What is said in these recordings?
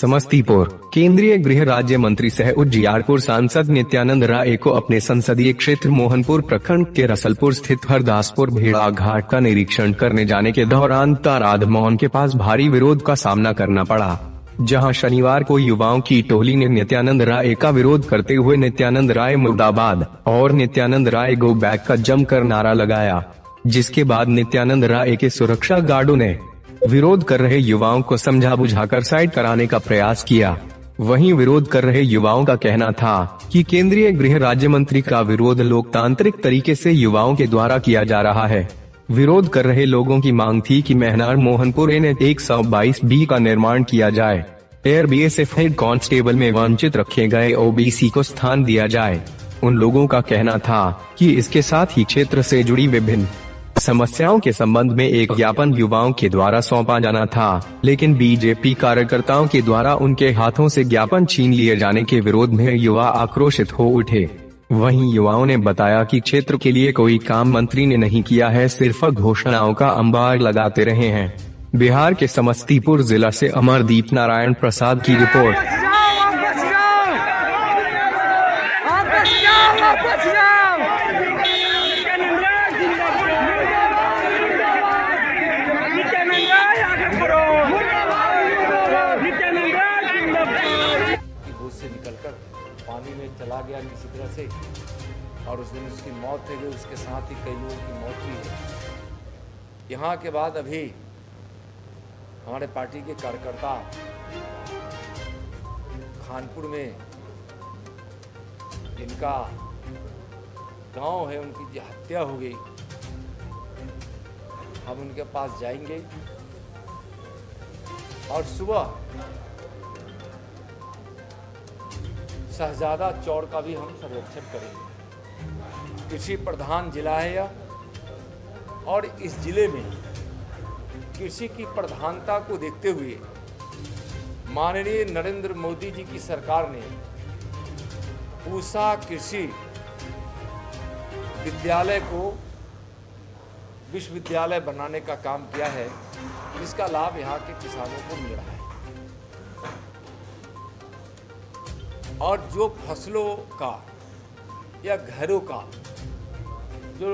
समस्तीपुर। केंद्रीय गृह राज्य मंत्री सह उज्जियारपुर सांसद नित्यानंद राय को अपने संसदीय क्षेत्र मोहनपुर प्रखंड के रसलपुर स्थित हरदासपुर भेड़ा घाट का निरीक्षण करने जाने के दौरान ताराध मोहन के पास भारी विरोध का सामना करना पड़ा, जहां शनिवार को युवाओं की टोली ने नित्यानंद राय का विरोध करते हुए नित्यानंद राय मुर्दाबाद और नित्यानंद राय गो बैक का जमकर नारा लगाया, जिसके बाद नित्यानंद राय के सुरक्षा गार्डों ने विरोध कर रहे युवाओं को समझा बुझाकर साइड कराने का प्रयास किया। वहीं विरोध कर रहे युवाओं का कहना था कि केंद्रीय गृह राज्य मंत्री का विरोध लोकतांत्रिक तरीके से युवाओं के द्वारा किया जा रहा है। विरोध कर रहे लोगों की मांग थी कि महनार मोहनपुर NH-122B का निर्माण किया जाए, एयर BSF हेड कांस्टेबल में वंचित रखे गए OBC को स्थान दिया जाए। उन लोगों का कहना था कि इसके साथ ही क्षेत्र से जुड़ी विभिन्न समस्याओं के संबंध में एक ज्ञापन युवाओं के द्वारा सौंपा जाना था, लेकिन बीजेपी कार्यकर्ताओं के द्वारा उनके हाथों से ज्ञापन छीन लिए जाने के विरोध में युवा आक्रोशित हो उठे। वहीं युवाओं ने बताया कि क्षेत्र के लिए कोई काम मंत्री ने नहीं किया है, सिर्फ घोषणाओं का अंबार लगाते रहे हैं। बिहार के समस्तीपुर जिला से अमरदीप नारायण प्रसाद की रिपोर्ट। से निकलकर पानी में चला गया किसी तरह से, और उस दिन उसकी मौत हो गई, उसके साथ ही कई लोगों की मौत हुई है। यहाँ के बाद अभी हमारे पार्टी के कार्यकर्ता खानपुर में जिनका गांव है, उनकी जो हत्या हो गई, हम उनके पास जाएंगे और सुबह शहजादा चौड़ का भी हम सर्वेक्षण करेंगे। कृषि प्रधान जिला है यह, और इस जिले में कृषि की प्रधानता को देखते हुए माननीय नरेंद्र मोदी जी की सरकार ने पूसा कृषि विद्यालय को विश्वविद्यालय बनाने का काम किया है, जिसका लाभ यहाँ के किसानों को मिल रहा है। और जो फसलों का या घरों का जो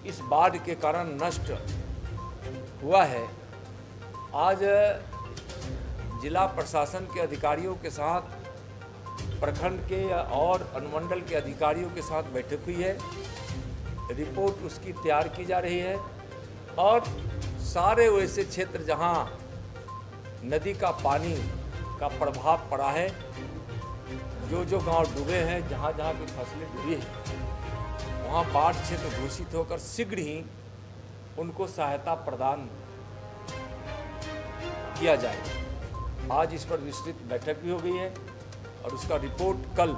इस बाढ़ के कारण नष्ट हुआ है, आज जिला प्रशासन के अधिकारियों के साथ, प्रखंड के और अनुमंडल के अधिकारियों के साथ बैठक हुई है। रिपोर्ट उसकी तैयार की जा रही है, और सारे वैसे क्षेत्र जहां नदी का पानी का प्रभाव पड़ा है, जो गांव डूबे हैं, जहां की फसलें डूबी हैं, वहां बाढ़ क्षेत्र घोषित होकर शीघ्र ही उनको सहायता प्रदान किया जाए। आज इस पर विस्तृत बैठक भी हो गई है, और उसका रिपोर्ट कल,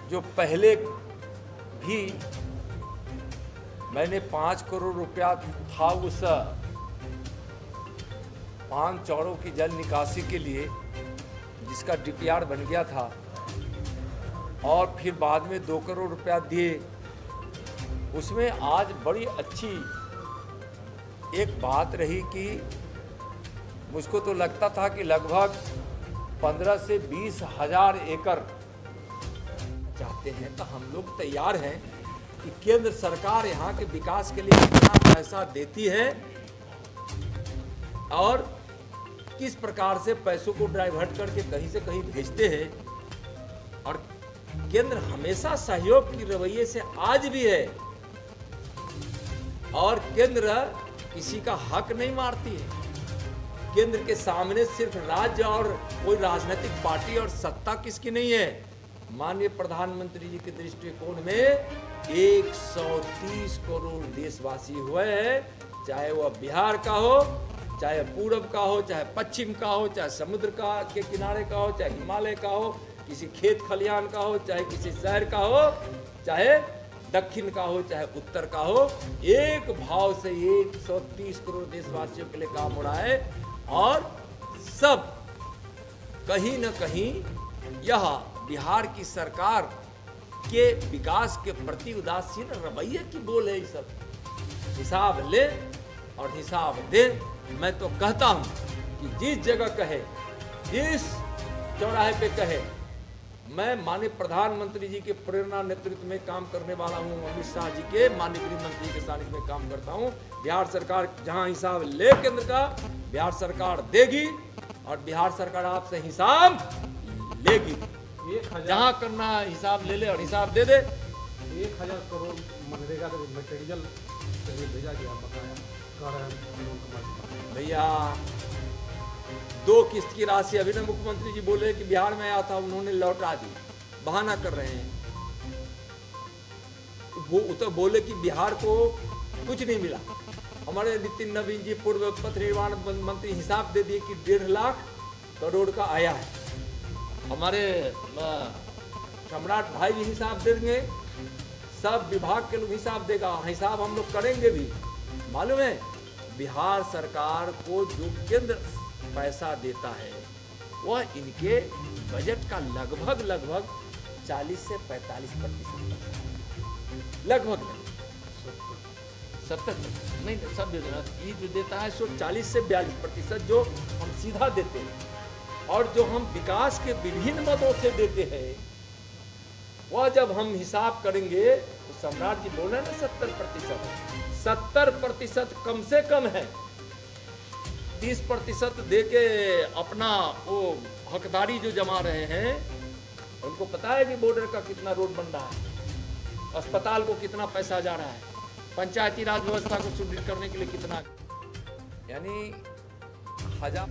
जो पहले भी मैंने 5 करोड़ रुपया था उस 5 चौड़ों की जल निकासी के लिए, जिसका DPR बन गया था, और फिर बाद में 2 करोड़ रुपया दिए। उसमें आज बड़ी अच्छी एक बात रही कि मुझको तो लगता था कि लगभग 15 से 20 हजार एकड़ चाहते हैं, तो हम लोग तैयार हैं कि केंद्र सरकार यहाँ के विकास के लिए कितना पैसा देती है और किस प्रकार से पैसों को डाइवर्ट करके कहीं से कहीं भेजते हैं। और केंद्र हमेशा सहयोग की रवैये से आज भी है, और केंद्र किसी का हक नहीं मारती है। केंद्र के सामने सिर्फ राज्य और कोई राजनीतिक पार्टी और सत्ता किसकी नहीं है। माननीय प्रधानमंत्री जी के दृष्टिकोण में 130 करोड़ देशवासी हुए हैं, चाहे वह बिहार का हो, चाहे पूरब का हो, चाहे पश्चिम का हो, चाहे समुद्र का के किनारे का हो, चाहे हिमालय का हो, किसी खेत खलिहान का हो, चाहे किसी शहर का हो, चाहे दक्षिण का हो, चाहे उत्तर का हो, एक भाव से 130 करोड़ देशवासियों के लिए काम हो रहा है। और सब कहीं न कहीं यह बिहार की सरकार के विकास के प्रति उदासीन रवैये की बोल है। ये सब हिसाब ले और हिसाब दे। मैं तो कहता हूं कि जिस जगह कहे जिस चौराहे पे कहे मैं माननीय प्रधानमंत्री जी के प्रेरणा नेतृत्व में काम करने वाला हूं, अमित शाह जी के माननीय गृह मंत्री के सानिध्य में काम करता हूं। बिहार सरकार जहां हिसाब ले केंद्र का, बिहार सरकार देगी और बिहार सरकार आपसे हिसाब लेगी। जहां करना हिसाब ले ले और हिसाब दे दे। 1000 करोड़ मनरेगा का मटेरियल भेजा गया, बताया भैया 2 किस्त की राशि अभी ना मुख्यमंत्री जी बोले कि बिहार में आया था, उन्होंने लौटा दी, बहाना कर रहे हैं। वो तो बोले कि बिहार को कुछ नहीं मिला। हमारे नितिन नवीन जी पूर्व पथ निर्माण मंत्री हिसाब दे दिए कि 1.5 लाख करोड़ का आया है। हमारे सम्राट भाई जी हिसाब देंगे, सब विभाग के लोग हिसाब देगा, हिसाब हम लोग करेंगे भी। मालूम है बिहार सरकार को जो केंद्र पैसा देता है वह इनके बजट का लगभग 40 से 45% लगभग 70 नहीं सब योजना ये जो देता है सो 40 से 42% जो हम सीधा देते हैं, और जो हम विकास के विभिन्न मदों से देते हैं वह जब हम हिसाब करेंगे तो सम्राट जी बोले ना 70% कम से कम है। 30% दे के अपना वो हकदारी जो जमा रहे हैं, उनको पता है कि बॉर्डर का कितना रोड बन रहा है, अस्पताल को कितना पैसा जा रहा है, पंचायती राज व्यवस्था को सुदृढ़ करने के लिए कितना, यानी 1000